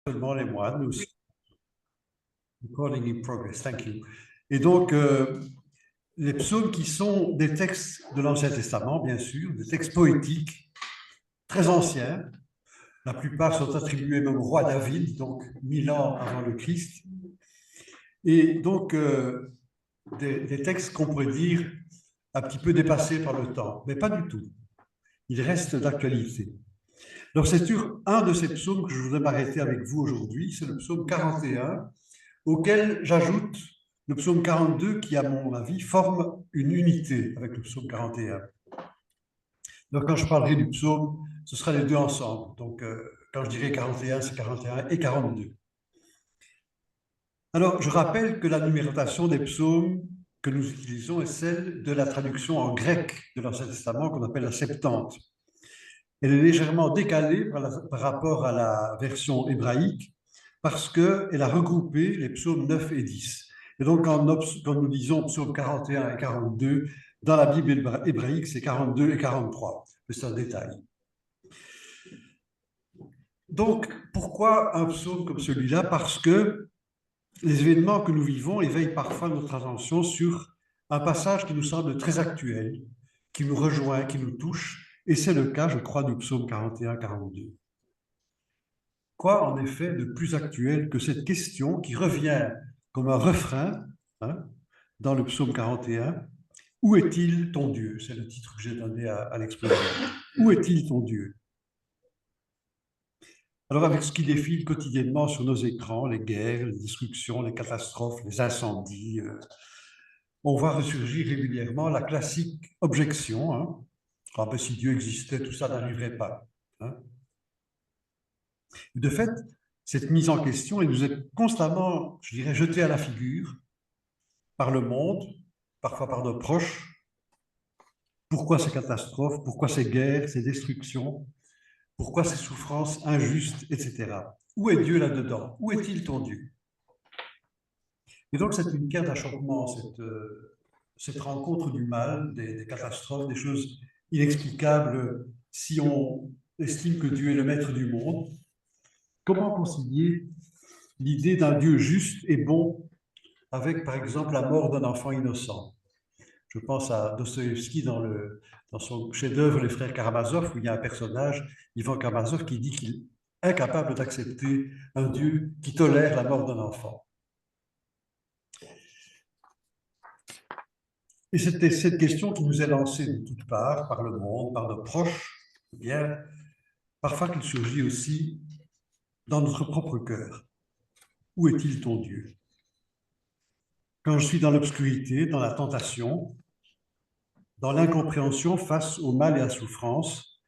Seulement les moines aussi. Recording in progress, thank you. Et donc, les psaumes qui sont des textes de l'Ancien Testament, bien sûr, des textes poétiques, très anciens. La plupart sont attribués même au roi David, donc 1000 ans avant le Christ. Et donc, des textes qu'on pourrait dire un petit peu dépassés par le temps, mais pas du tout. Ils restent d'actualité. Donc, c'est sur un de ces psaumes que je voudrais m'arrêter avec vous aujourd'hui, c'est le psaume 41, auquel j'ajoute le psaume 42 qui, à mon avis, forme une unité avec le psaume 41. Donc, quand je parlerai du psaume, ce sera les deux ensemble. Donc, quand je dirai 41, c'est 41 et 42. Alors, je rappelle que la numérotation des psaumes que nous utilisons est celle de la traduction en grec de l'Ancien Testament qu'on appelle la Septante. Elle est légèrement décalée par rapport à la version hébraïque parce qu'elle a regroupé les psaumes 9 et 10. Et donc, quand nous lisons psaumes 41 et 42, dans la Bible hébraïque, c'est 42 et 43. Mais c'est un détail. Donc, pourquoi un psaume comme celui-là? Parce que les événements que nous vivons éveillent parfois notre attention sur un passage qui nous semble très actuel, qui nous rejoint, qui nous touche, et c'est le cas, je crois, du psaume 41-42. Quoi, en effet, de plus actuel que cette question qui revient comme un refrain dans le psaume 41, « Où est-il ton Dieu ?» C'est le titre que j'ai donné à l'exposition. « Où est-il ton Dieu ?» Alors, avec ce qui défile quotidiennement sur nos écrans, les guerres, les destructions, les catastrophes, les incendies, on voit ressurgir régulièrement la classique objection. Ah ben, si Dieu existait, tout ça n'arriverait pas. De fait, cette mise en question, elle nous est constamment, je dirais, jetée à la figure par le monde, parfois par nos proches. Pourquoi ces catastrophes? Pourquoi ces guerres, ces destructions? Pourquoi ces souffrances injustes, etc. Où est Dieu là-dedans? Où est-il ton Dieu? Et donc, c'est une pierre d'achoppement, cette rencontre du mal, des catastrophes, des choses inexplicables si on estime que Dieu est le maître du monde. Comment concilier l'idée d'un Dieu juste et bon avec, par exemple, la mort d'un enfant innocent? Je pense à Dostoïevski dans son chef-d'œuvre Les Frères Karamazov, où il y a un personnage, Ivan Karamazov, qui dit qu'il est incapable d'accepter un Dieu qui tolère la mort d'un enfant. Et c'était cette question qui nous est lancée de toutes parts, par le monde, par nos proches, eh bien, parfois qu'il surgit aussi dans notre propre cœur. Où est-il ton Dieu? Quand je suis dans l'obscurité, dans la tentation, dans l'incompréhension face au mal et à la souffrance,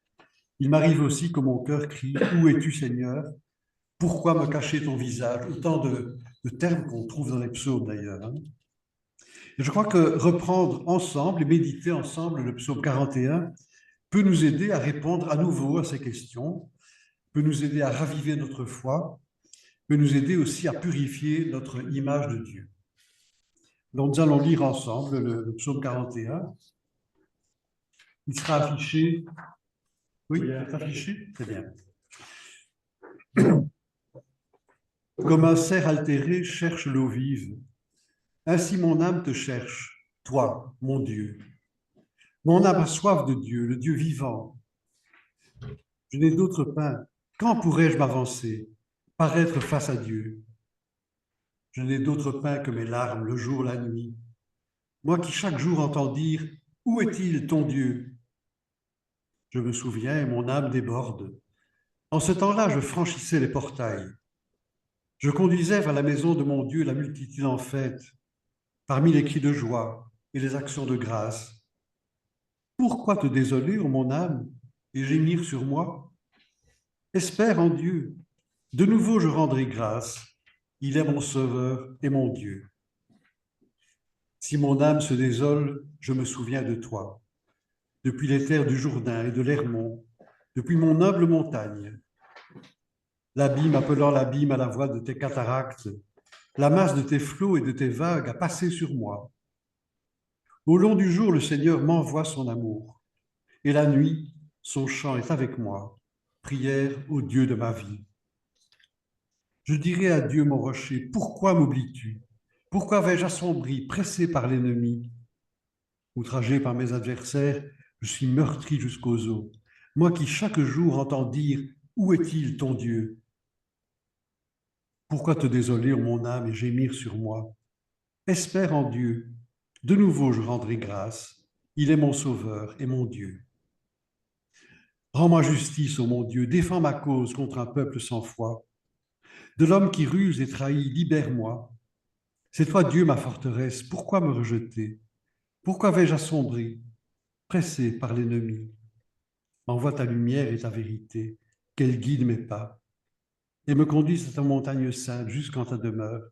il m'arrive aussi que mon cœur crie « Où es-tu, Seigneur? Pourquoi me cacher ton visage ?» Autant de termes qu'on trouve dans les psaumes d'ailleurs. Et je crois que reprendre ensemble et méditer ensemble le psaume 41 peut nous aider à répondre à nouveau à ces questions, peut nous aider à raviver notre foi, peut nous aider aussi à purifier notre image de Dieu. Donc nous allons lire ensemble le psaume 41. Il sera affiché. Oui, il est affiché? Très bien. Comme un cerf altéré cherche l'eau vive, ainsi mon âme te cherche, toi, mon Dieu. Mon âme a soif de Dieu, le Dieu vivant. Je n'ai d'autre pain. Quand pourrais-je m'avancer, paraître face à Dieu? Je n'ai d'autre pain que mes larmes, le jour, la nuit. Moi qui chaque jour entends dire « Où est-il ton Dieu ?» Je me souviens et mon âme déborde. En ce temps-là, je franchissais les portails. Je conduisais vers la maison de mon Dieu la multitude en fête, parmi les cris de joie et les actions de grâce. Pourquoi te désoler, ô mon âme, et gémir sur moi? Espère en Dieu. De nouveau, je rendrai grâce. Il est mon Sauveur et mon Dieu. Si mon âme se désole, je me souviens de toi. Depuis les terres du Jourdain et de l'Hermon, depuis mon noble montagne. L'abîme appelant l'abîme à la voix de tes cataractes, la masse de tes flots et de tes vagues a passé sur moi. Au long du jour, le Seigneur m'envoie son amour, et la nuit, son chant est avec moi. Prière au Dieu de ma vie. Je dirai à Dieu, mon rocher, pourquoi m'oublies-tu? Pourquoi vais-je assombri, pressé par l'ennemi? Outragé par mes adversaires, je suis meurtri jusqu'aux os. Moi qui chaque jour entends dire, où est-il ton Dieu? Pourquoi te désoler, ô mon âme, et gémir sur moi? Espère en Dieu. De nouveau, je rendrai grâce. Il est mon sauveur et mon Dieu. Rends-moi justice, ô mon Dieu, défends ma cause contre un peuple sans foi. De l'homme qui ruse et trahit, libère-moi. C'est toi, Dieu, ma forteresse. Pourquoi me rejeter? Pourquoi vais-je assombrir, pressé par l'ennemi? Envoie ta lumière et ta vérité, qu'elle guide mes pas, et me conduise à ta montagne sainte jusqu'en ta demeure.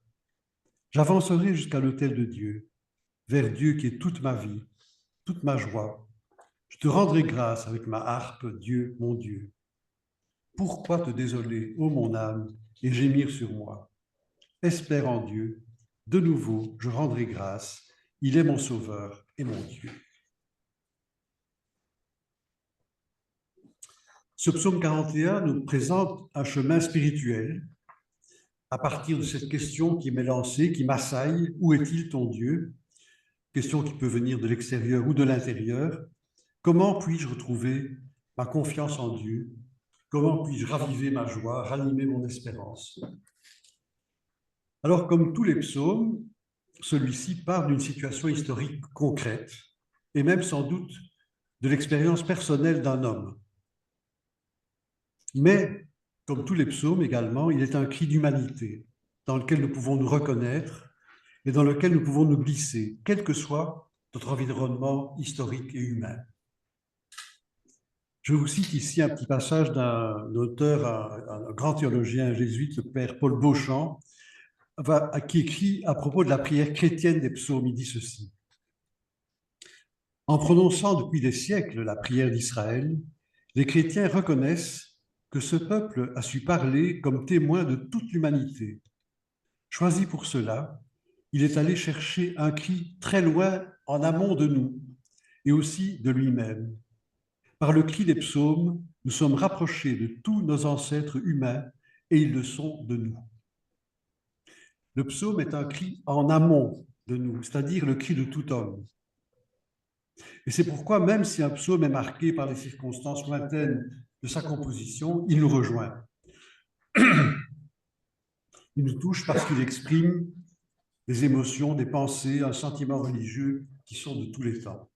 J'avancerai jusqu'à l'autel de Dieu, vers Dieu qui est toute ma vie, toute ma joie. Je te rendrai grâce avec ma harpe, Dieu, mon Dieu. Pourquoi te désoler, ô mon âme, et gémir sur moi? Espère en Dieu. De nouveau, je rendrai grâce. Il est mon sauveur et mon Dieu. Ce psaume 41 nous présente un chemin spirituel à partir de cette question qui m'est lancée, qui m'assaille. Où est-il ton Dieu? Question qui peut venir de l'extérieur ou de l'intérieur. Comment puis-je retrouver ma confiance en Dieu? Comment puis-je raviver ma joie, ranimer mon espérance? Alors, comme tous les psaumes, celui-ci part d'une situation historique concrète et même sans doute de l'expérience personnelle d'un homme. Mais, comme tous les psaumes également, il est un cri d'humanité dans lequel nous pouvons nous reconnaître et dans lequel nous pouvons nous glisser, quel que soit notre environnement historique et humain. Je vous cite ici un petit passage d'un auteur, un grand théologien jésuite, le père Paul Beauchamp, qui écrit à propos de la prière chrétienne des psaumes. Il dit ceci: en prononçant depuis des siècles la prière d'Israël, les chrétiens reconnaissent que ce peuple a su parler comme témoin de toute l'humanité. Choisi pour cela, il est allé chercher un cri très loin en amont de nous et aussi de lui-même. Par le cri des psaumes, nous sommes rapprochés de tous nos ancêtres humains et ils le sont de nous. Le psaume est un cri en amont de nous, c'est-à-dire le cri de tout homme. Et c'est pourquoi, même si un psaume est marqué par les circonstances lointaines de sa composition, il nous rejoint. Il nous touche parce qu'il exprime des émotions, des pensées, un sentiment religieux qui sont de tous les temps.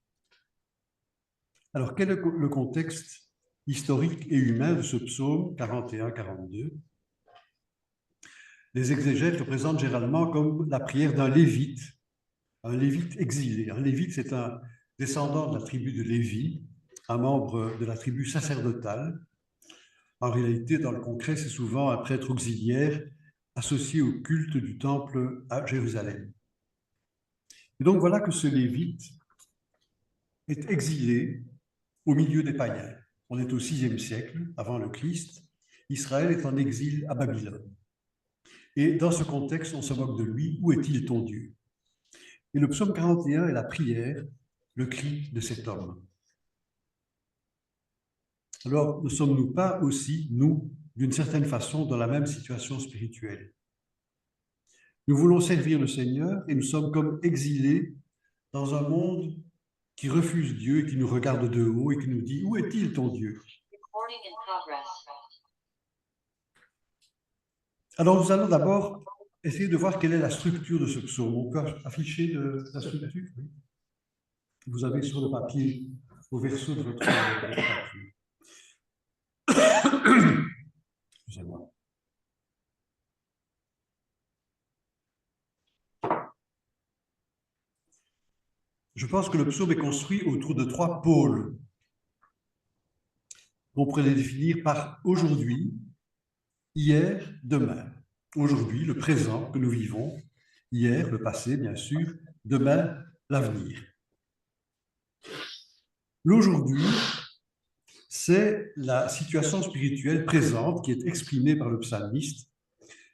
Alors, quel est le contexte historique et humain de ce psaume 41-42? Les exégètes le présentent généralement comme la prière d'un lévite, un lévite exilé. Un lévite, c'est un descendant de la tribu de Lévi, un membre de la tribu sacerdotale. En réalité, dans le concret, c'est souvent un prêtre auxiliaire associé au culte du temple à Jérusalem. Et donc voilà que ce lévite est exilé au milieu des païens. On est au VIe siècle, avant le Christ. Israël est en exil à Babylone. Et dans ce contexte, on se moque de lui. Où est-il ton Dieu? Et le psaume 41 est la prière, le cri de cet homme. Alors, ne sommes-nous pas aussi, nous, d'une certaine façon, dans la même situation spirituelle? Nous voulons servir le Seigneur et nous sommes comme exilés dans un monde qui refuse Dieu et qui nous regarde de haut et qui nous dit: où est-il ton Dieu? Alors nous allons d'abord essayer de voir quelle est la structure de ce psaume. On peut afficher la structure? Vous avez sur le papier, au verso de votre papier. Excusez-moi. Je pense que le psaume est construit autour de 3 pôles qu'on pourrait les définir par aujourd'hui, hier, demain. Aujourd'hui, le présent que nous vivons, hier, le passé, bien sûr, demain, l'avenir. L'aujourd'hui, c'est la situation spirituelle présente qui est exprimée par le psalmiste.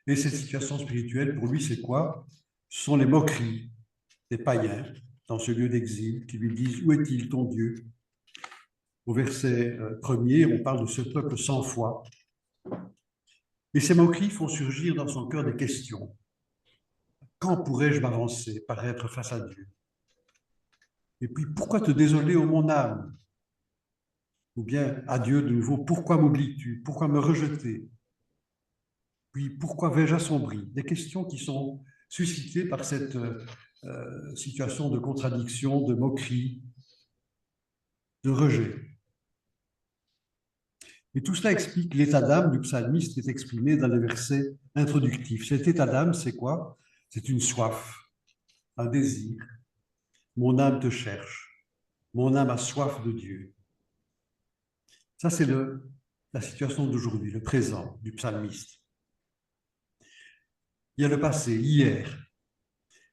Et cette situation spirituelle, pour lui, c'est quoi? Ce sont les moqueries des païens dans ce lieu d'exil qui lui disent: où est-il ton Dieu? Au verset 1er, on parle de ce peuple sans foi. Et ces moqueries font surgir dans son cœur des questions. Quand pourrais-je m'avancer, paraître face à Dieu? Et puis, pourquoi te désoler, ô mon âme? Ou bien, à Dieu de nouveau, pourquoi m'oublies-tu? Pourquoi me rejeter? Puis, pourquoi vais-je assombri? Des questions qui sont suscitées par cette situation de contradiction, de moquerie, de rejet. Et tout cela explique l'état d'âme du psalmiste qui est exprimé dans les versets introductifs. Cet état d'âme, c'est quoi? C'est une soif, un désir. Mon âme te cherche. Mon âme a soif de Dieu. Ça, c'est la situation d'aujourd'hui, le présent du psalmiste. Il y a le passé, hier.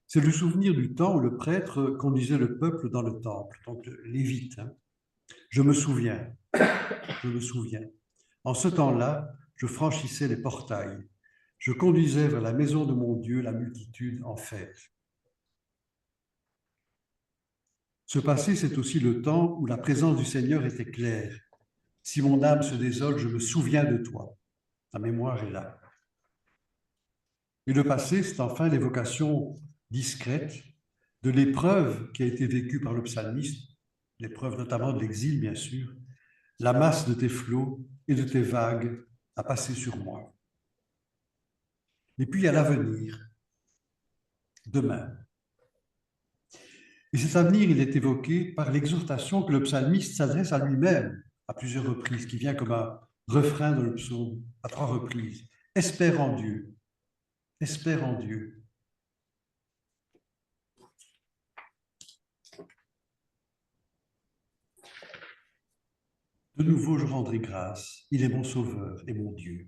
C'est le souvenir du temps où le prêtre conduisait le peuple dans le temple, donc le lévite. Hein. Je me souviens, je me souviens. En ce temps-là, je franchissais les portails. Je conduisais vers la maison de mon Dieu la multitude en fête. Ce passé, c'est aussi le temps où la présence du Seigneur était claire. Si mon âme se désole, je me souviens de toi. Ta mémoire est là. Et le passé, c'est enfin l'évocation discrète de l'épreuve qui a été vécue par le psalmiste, l'épreuve notamment de l'exil, bien sûr. La masse de tes flots et de tes vagues a passé sur moi. Et puis il y a l'avenir, demain. Et cet avenir, il est évoqué par l'exhortation que le psalmiste s'adresse à lui-même à plusieurs reprises, qui vient comme un refrain dans le psaume à 3 reprises. Espère en Dieu, espère en Dieu. De nouveau, je rendrai grâce. Il est mon sauveur et mon Dieu.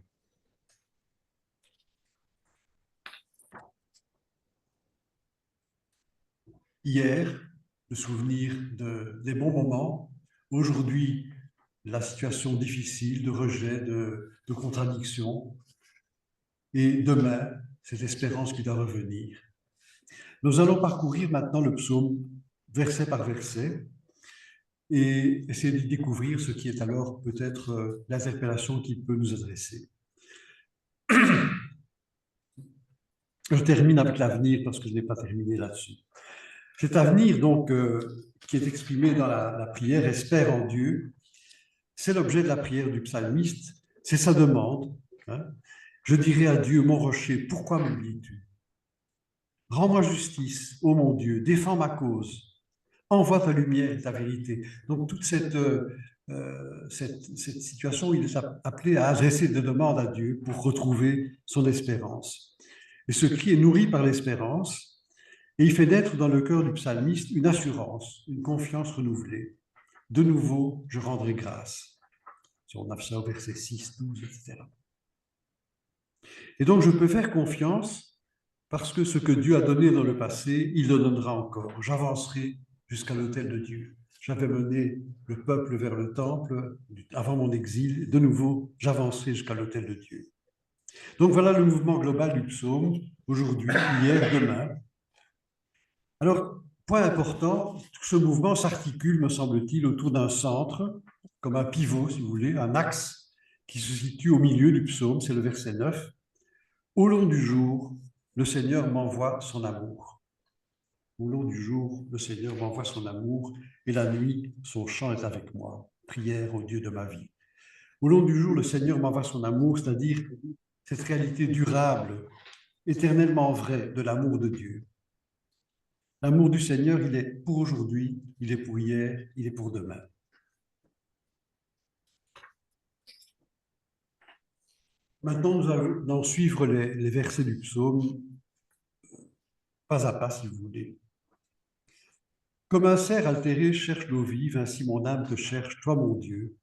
Hier, le souvenir des bons moments. Aujourd'hui, la situation difficile de rejet, de contradiction. Et demain, cette espérance qui doit revenir. Nous allons parcourir maintenant le psaume verset par verset et essayer de découvrir ce qui est alors peut-être l'interpellation qu'il peut nous adresser. Je termine avec l'avenir parce que je n'ai pas terminé là-dessus. Cet avenir, donc, qui est exprimé dans la prière, espère en Dieu, c'est l'objet de la prière du psalmiste, c'est sa demande. Hein. Je dirai à Dieu, mon rocher, pourquoi m'oublies-tu? Rends-moi justice, ô mon Dieu, défends ma cause. Envoie ta lumière et ta vérité. Donc, toute cette situation, il est appelé à adresser des demandes à Dieu pour retrouver son espérance. Et ce cri est nourri par l'espérance, et il fait naître dans le cœur du psalmiste une assurance, une confiance renouvelée. De nouveau, je rendrai grâce. Si on observe versets 6, 12, etc. Et donc, je peux faire confiance parce que ce que Dieu a donné dans le passé, il le donnera encore. J'avancerai jusqu'à l'autel de Dieu. J'avais mené le peuple vers le temple avant mon exil. De nouveau, j'avancerai jusqu'à l'autel de Dieu. Donc voilà le mouvement global du psaume, aujourd'hui, hier, demain. Alors, point important, ce mouvement s'articule, me semble-t-il, autour d'un centre, comme un pivot, si vous voulez, un axe qui se situe au milieu du psaume, c'est le verset 9. Au long du jour, le Seigneur m'envoie son amour. Au long du jour, le Seigneur m'envoie son amour, et la nuit, son chant est avec moi. Prière au Dieu de ma vie. Au long du jour, le Seigneur m'envoie son amour, c'est-à-dire cette réalité durable, éternellement vraie de l'amour de Dieu. L'amour du Seigneur, il est pour aujourd'hui, il est pour hier, il est pour demain. Maintenant, nous allons suivre les versets du psaume, pas à pas, si vous voulez. Comme un cerf altéré cherche l'eau vive, ainsi mon âme te cherche, toi mon Dieu.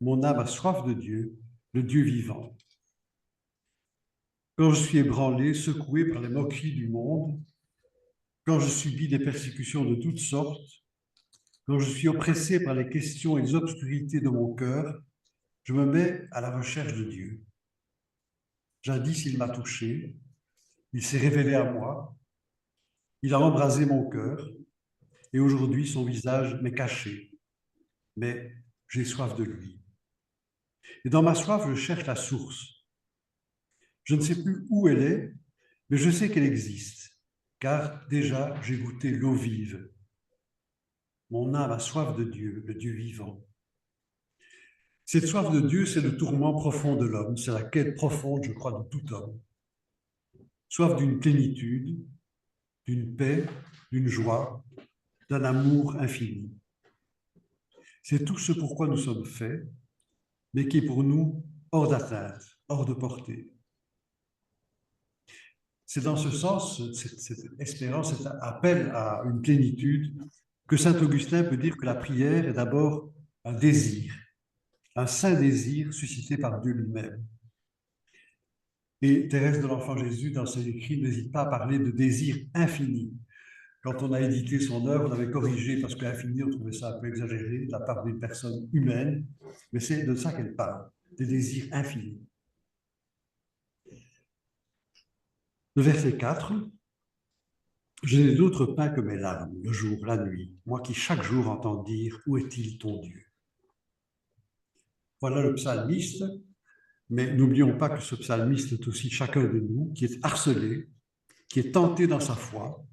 Mon âme a soif de Dieu, le Dieu vivant. Quand je suis ébranlé, secoué par les moqueries du monde, quand je subis des persécutions de toutes sortes, quand je suis oppressé par les questions et les obscurités de mon cœur, je me mets à la recherche de Dieu. Jadis, il m'a touché, il s'est révélé à moi, il a embrasé mon cœur, et aujourd'hui, son visage m'est caché, mais j'ai soif de lui. Et dans ma soif, je cherche la source. Je ne sais plus où elle est, mais je sais qu'elle existe, car déjà j'ai goûté l'eau vive. Mon âme a soif de Dieu, le Dieu vivant. Cette soif de Dieu, c'est le tourment profond de l'homme, c'est la quête profonde, je crois, de tout homme. Soif d'une plénitude, d'une paix, d'une joie, d'un amour infini. C'est tout ce pourquoi nous sommes faits, mais qui est pour nous hors d'atteinte, hors de portée. C'est dans ce sens, cette espérance, cet appel à une plénitude, que saint Augustin peut dire que la prière est d'abord un désir, un saint désir suscité par Dieu lui-même. Et Thérèse de l'Enfant Jésus, dans ses écrits, n'hésite pas à parler de désir infini. Quand on a édité son œuvre, on avait corrigé, parce qu'infini, on trouvait ça un peu exagéré de la part d'une personne humaine, mais c'est de ça qu'elle parle, des désirs infinis. Le verset 4, « Je n'ai d'autre pain que mes larmes, le jour, la nuit, moi qui chaque jour entends dire, où est-il ton Dieu ?» Voilà le psalmiste, mais n'oublions pas que ce psalmiste est aussi chacun de nous, qui est harcelé, qui est tenté dans sa foi.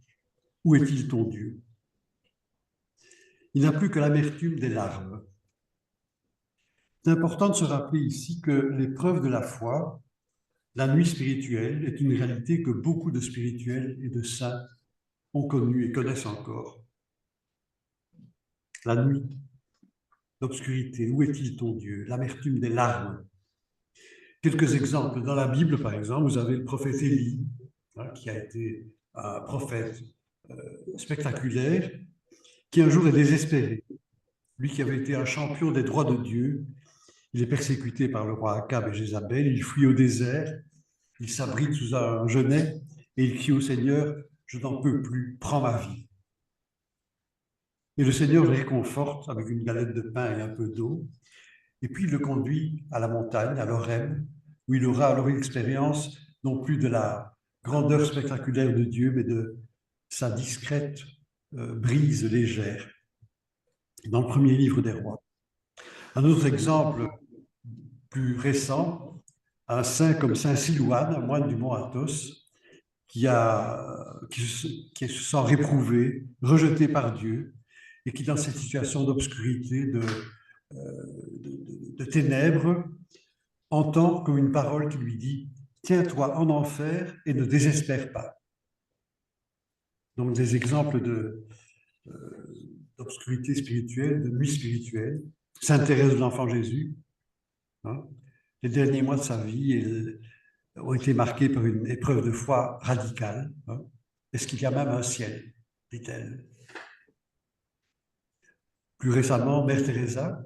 Où est-il ton Dieu? Il n'a plus que l'amertume des larmes. C'est important de se rappeler ici que l'épreuve de la foi, la nuit spirituelle, est une réalité que beaucoup de spirituels et de saints ont connue et connaissent encore. La nuit, l'obscurité, où est-il ton Dieu? L'amertume des larmes. Quelques exemples. Dans la Bible, par exemple, vous avez le prophète Élie, qui a été un prophète spectaculaire, qui un jour est désespéré. Lui qui avait été un champion des droits de Dieu, il est persécuté par le roi Akab et Jézabel, il fuit au désert, il s'abrite sous un genêt et il crie au Seigneur, « Je n'en peux plus, prends ma vie. » Et le Seigneur le réconforte avec une galette de pain et un peu d'eau, et puis il le conduit à la montagne, à l'Horeb, où il aura alors une expérience non plus de la grandeur spectaculaire de Dieu, mais de sa discrète brise légère, dans le premier livre des rois. Un autre exemple plus récent, un saint comme saint Silouane, un moine du mont Athos, qui se sent réprouvé, rejeté par Dieu, et qui, dans cette situation d'obscurité, de ténèbres, entend comme une parole qui lui dit « Tiens-toi en enfer et ne désespère pas ». Donc des exemples d'obscurité spirituelle, de nuit spirituelle. Sainte Thérèse de l'Enfant Jésus, hein, les derniers mois de sa vie ont été marqués par une épreuve de foi radicale. Hein. Est-ce qu'il y a même un ciel, dit-elle. Plus récemment, Mère Teresa,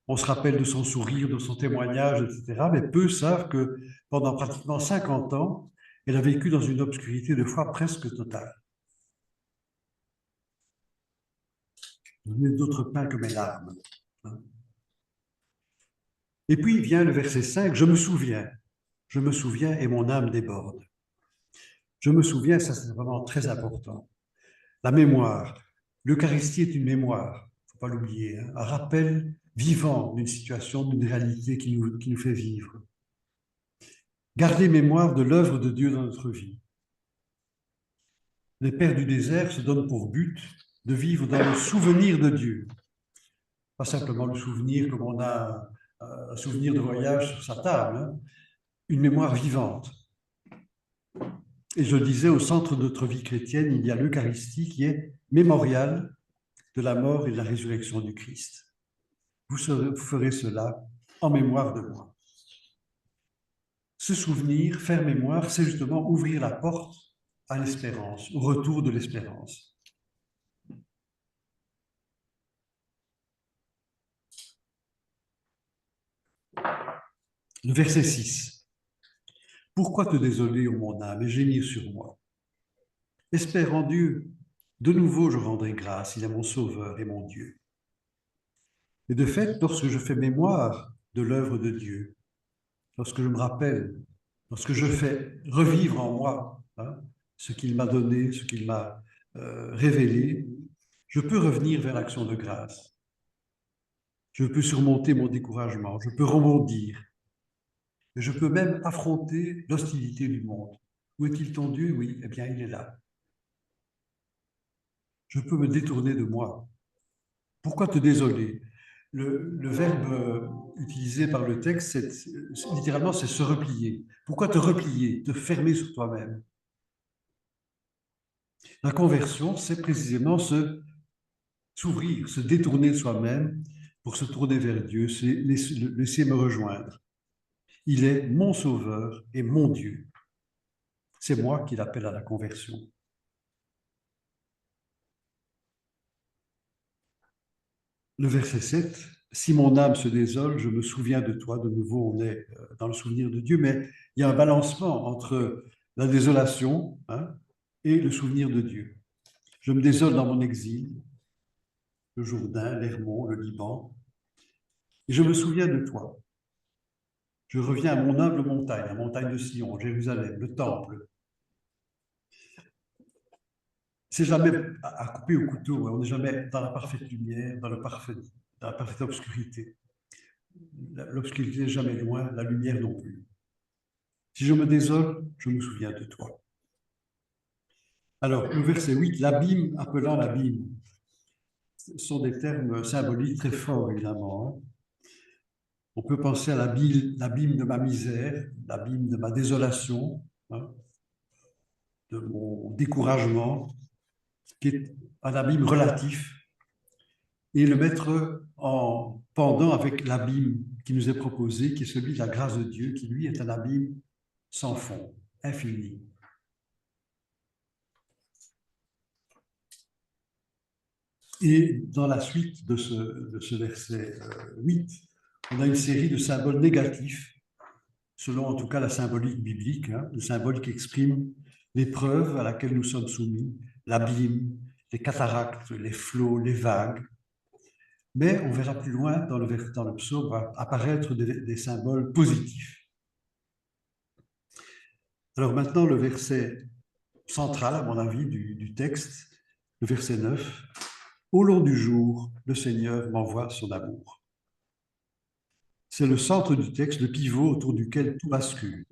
on se rappelle de son sourire, de son témoignage, etc. Mais peu savent que pendant pratiquement 50 ans, elle a vécu dans une obscurité de foi presque totale. Je n'ai d'autre pain que mes larmes. Hein. Et puis vient le verset 5, « Je me souviens et mon âme déborde. » Je me souviens, ça c'est vraiment très important. La mémoire. L'Eucharistie est une mémoire, il ne faut pas l'oublier, hein, un rappel vivant d'une situation, d'une réalité qui nous fait vivre. Garder mémoire de l'œuvre de Dieu dans notre vie. Les pères du désert se donnent pour but de vivre dans le souvenir de Dieu. Pas simplement le souvenir comme on a un souvenir de voyage sur sa table, hein, une mémoire vivante. Et je le disais, au centre de notre vie chrétienne, il y a l'Eucharistie qui est mémorial de la mort et de la résurrection du Christ. Vous ferez cela en mémoire de moi. Se souvenir, faire mémoire, c'est justement ouvrir la porte à l'espérance, au retour de l'espérance. Le verset 6. « Pourquoi te désoler, ô mon âme, et gémir sur moi? Espère en Dieu, de nouveau je rendrai grâce, il est mon Sauveur et mon Dieu. » Et de fait, lorsque je fais mémoire de l'œuvre de Dieu, lorsque je me rappelle, lorsque je fais revivre en moi ce qu'il m'a donné, ce qu'il m'a révélé, je peux revenir vers l'action de grâce. Je peux surmonter mon découragement, je peux rebondir. Et je peux même affronter l'hostilité du monde. Où est-il ton Dieu? Oui, eh bien, il est là. Je peux me détourner de moi. Pourquoi te désoler? Le verbe utilisé par le texte, littéralement, c'est se replier. Pourquoi te replier, te fermer sur toi-même? La conversion, c'est précisément s'ouvrir, se détourner de soi-même pour se tourner vers Dieu, c'est laisser me rejoindre. Il est mon sauveur et mon Dieu. C'est moi qui l'appelle à la conversion. Le verset 7, si mon âme se désole, je me souviens de toi. De nouveau, on est dans le souvenir de Dieu, mais il y a un balancement entre la désolation, hein, et le souvenir de Dieu. Je me désole dans mon exil, le Jourdain, l'Hermon, le Liban, et je me souviens de toi. Je reviens à mon humble montagne, la montagne de Sion, Jérusalem, le temple. C'est jamais à couper au couteau, on n'est jamais dans la parfaite lumière, dans la parfaite obscurité. L'obscurité n'est jamais loin, la lumière non plus. Si je me désole, je me souviens de toi. Alors, le verset 8, l'abîme appelant l'abîme. Ce sont des termes symboliques très forts, évidemment. On peut penser à l'abîme de ma misère, l'abîme de ma désolation, hein, de mon découragement, qui est un abîme relatif, et le mettre en pendant avec l'abîme qui nous est proposé, qui est celui de la grâce de Dieu, qui lui est un abîme sans fond, infini. Et dans la suite de ce verset 8, on a une série de symboles négatifs, selon en tout cas la symbolique biblique, hein, le symbole qui exprime l'épreuve à laquelle nous sommes soumis, l'abîme, les cataractes, les flots, les vagues. Mais on verra plus loin dans le psaume apparaître des symboles positifs. Alors maintenant, le verset central, à mon avis, du texte, le verset 9. Au long du jour, le Seigneur m'envoie son amour. C'est le centre du texte, le pivot autour duquel tout bascule.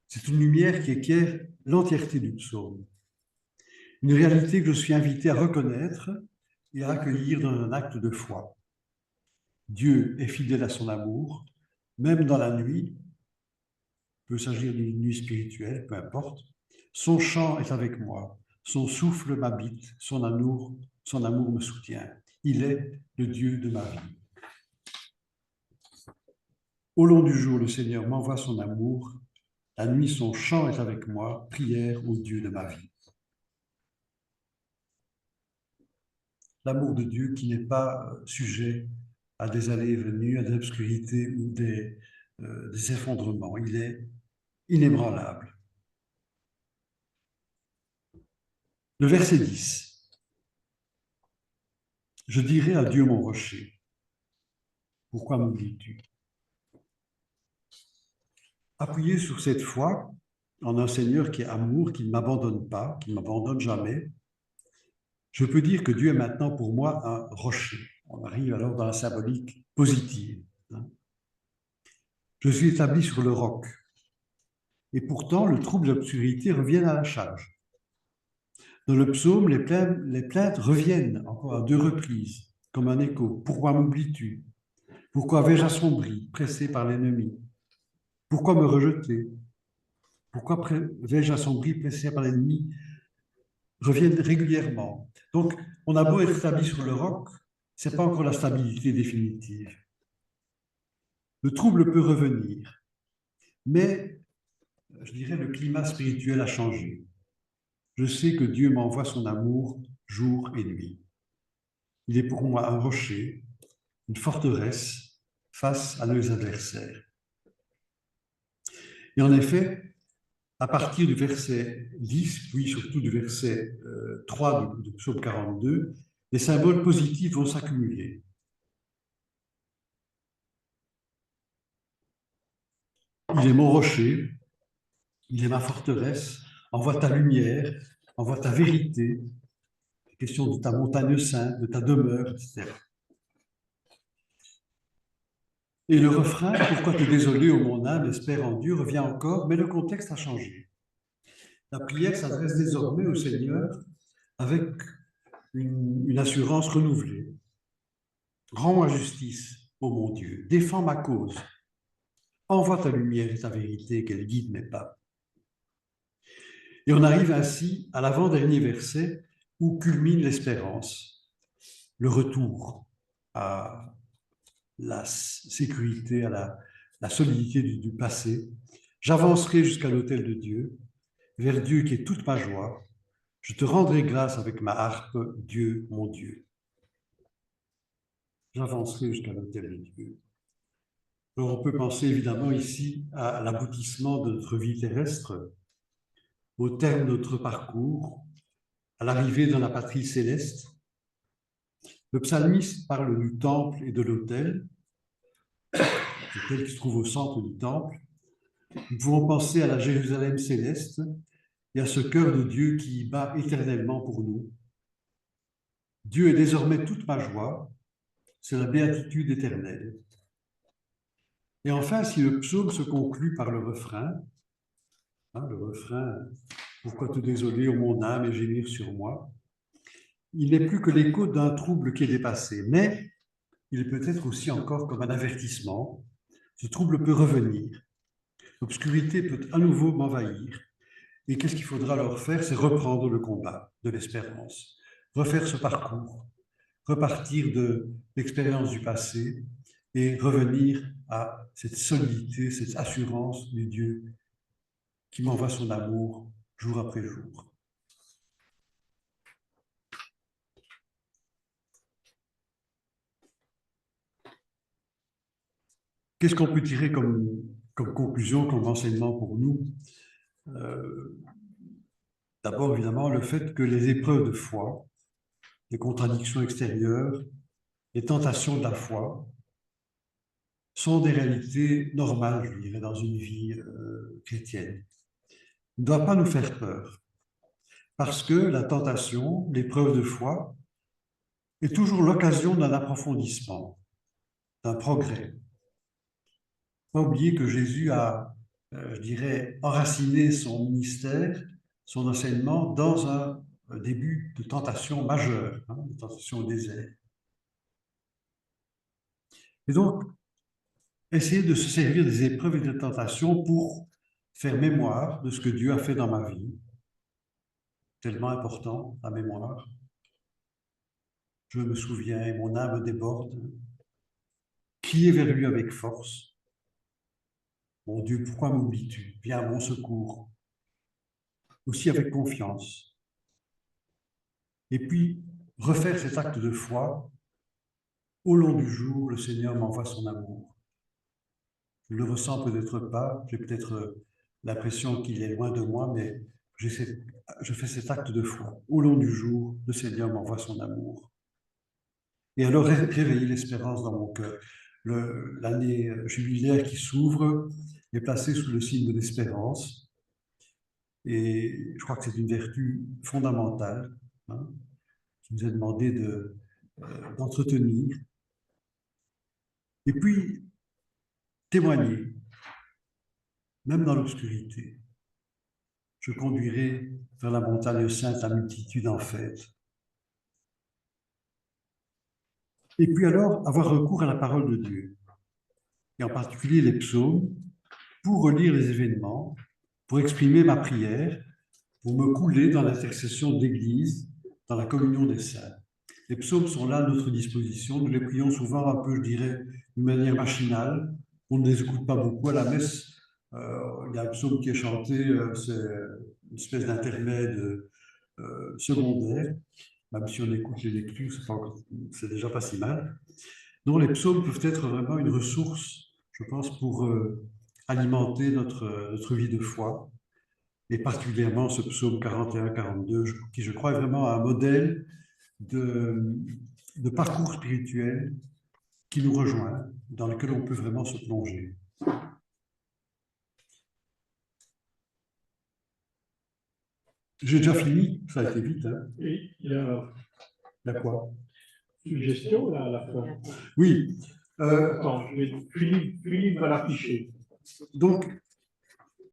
C'est une lumière qui éclaire l'entièreté du psaume. Une réalité que je suis invité à reconnaître et à accueillir dans un acte de foi. Dieu est fidèle à son amour, même dans la nuit. Il peut s'agir d'une nuit spirituelle, peu importe. Son chant est avec moi, son souffle m'habite, son amour me soutient. Il est le Dieu de ma vie. Au long du jour, le Seigneur m'envoie son amour. La nuit, son chant est avec moi, prière au Dieu de ma vie. L'amour de Dieu qui n'est pas sujet à des allées et venues, à des obscurités ou des effondrements. Il est inébranlable. Le verset 10. Je dirai à Dieu mon rocher. Pourquoi m'oublies-tu? Appuyé sur cette foi en un Seigneur qui est amour, qui ne m'abandonne pas, qui ne m'abandonne jamais, je peux dire que Dieu est maintenant pour moi un rocher. On arrive alors dans la symbolique positive. Je suis établi sur le roc. Et pourtant, le trouble et l'obscurité reviennent à la charge. Dans le psaume, les plaintes reviennent encore à deux reprises, comme un écho. Pourquoi m'oublies-tu? Pourquoi vais-je assombri, pressé par l'ennemi? Pourquoi me rejeter? Pourquoi vais-je assombri, pressé par l'ennemi? Reviennent régulièrement. Donc, on a beau être établi sur le roc, ce n'est pas encore la stabilité définitive. Le trouble peut revenir, mais je dirais le climat spirituel a changé. Je sais que Dieu m'envoie son amour jour et nuit. Il est pour moi un rocher, une forteresse face à nos adversaires. Et en effet, à partir du verset 10, puis surtout du verset 3 du psaume 42, les symboles positifs vont s'accumuler. Il est mon rocher, il est ma forteresse, envoie ta lumière, envoie ta vérité, question de ta montagne sainte, de ta demeure, etc. Et le refrain, pourquoi te désoler, ô mon âme, espère en Dieu, revient encore, mais le contexte a changé. La prière s'adresse désormais au Seigneur avec une assurance renouvelée. Rends-moi justice, ô mon Dieu, défends ma cause, envoie ta lumière et ta vérité, qu'elle guide mes pas. Et on arrive ainsi à l'avant-dernier verset où culmine l'espérance, le retour à la sécurité, à la solidité du passé. J'avancerai jusqu'à l'autel de Dieu, vers Dieu qui est toute ma joie. Je te rendrai grâce avec ma harpe, Dieu, mon Dieu. J'avancerai jusqu'à l'autel de Dieu. Alors on peut penser évidemment ici à l'aboutissement de notre vie terrestre, au terme de notre parcours, à l'arrivée dans la patrie céleste. Le psalmiste parle du temple et de l'autel, l'autel qui se trouve au centre du temple. Nous pouvons penser à la Jérusalem céleste et à ce cœur de Dieu qui bat éternellement pour nous. Dieu est désormais toute ma joie, c'est la béatitude éternelle. Et enfin, si le psaume se conclut par le refrain, « Pourquoi te désoler, ô mon âme, et gémir sur moi ?» Il n'est plus que l'écho d'un trouble qui est dépassé, mais il peut être aussi encore comme un avertissement. Ce trouble peut revenir, l'obscurité peut à nouveau m'envahir, et qu'est-ce qu'il faudra alors faire? C'est reprendre le combat de l'espérance, refaire ce parcours, repartir de l'expérience du passé et revenir à cette solidité, cette assurance du Dieu qui m'envoie son amour jour après jour. Qu'est-ce qu'on peut tirer comme conclusion, comme enseignement pour nous? D'abord, évidemment, le fait que les épreuves de foi, les contradictions extérieures, les tentations de la foi sont des réalités normales, je dirais, dans une vie chrétienne. Ne doit pas nous faire peur, parce que la tentation, l'épreuve de foi, est toujours l'occasion d'un approfondissement, d'un progrès. Pas oublier que Jésus a, je dirais, enraciné son ministère, son enseignement dans un début de tentation majeure, de tentation au désert. Et donc, essayer de se servir des épreuves et des tentations pour faire mémoire de ce que Dieu a fait dans ma vie, tellement important, la mémoire. Je me souviens et mon âme déborde. Crier vers lui avec force. Mon Dieu, pourquoi m'oublies-tu? Viens à mon secours. Aussi avec confiance. Et puis, refaire cet acte de foi. Au long du jour, le Seigneur m'envoie son amour. Je ne le ressens peut-être pas, j'ai peut-être l'impression qu'il est loin de moi, mais je fais cet acte de foi. Au long du jour, le Seigneur m'envoie son amour. Et alors, réveiller l'espérance dans mon cœur. L'année jubilaire qui s'ouvre est placée sous le signe de l'espérance. Et je crois que c'est une vertu fondamentale qui nous est demandé d'entretenir. Et puis, témoigner, même dans l'obscurité. Je conduirai vers la montagne sainte la multitude en fête. Et puis alors, avoir recours à la parole de Dieu, et en particulier les psaumes, pour relire les événements, pour exprimer ma prière, pour me couler dans l'intercession de l'Église, dans la communion des saints. Les psaumes sont là à notre disposition. Nous les prions souvent un peu, je dirais, d'une manière machinale. On ne les écoute pas beaucoup à la messe. Il y a un psaume qui est chanté, c'est une espèce d'intermède secondaire. Même si on écoute les lectures, c'est déjà pas si mal. Donc les psaumes peuvent être vraiment une ressource, je pense, pour alimenter notre vie de foi, et particulièrement ce psaume 41-42, qui je crois est vraiment un modèle de parcours spirituel qui nous rejoint, dans lequel on peut vraiment se plonger. J'ai déjà fini, ça a été vite. Hein. Oui, il y a quoi? Suggestion là à la fin. Oui, Attends, Philippe va l'afficher. Donc,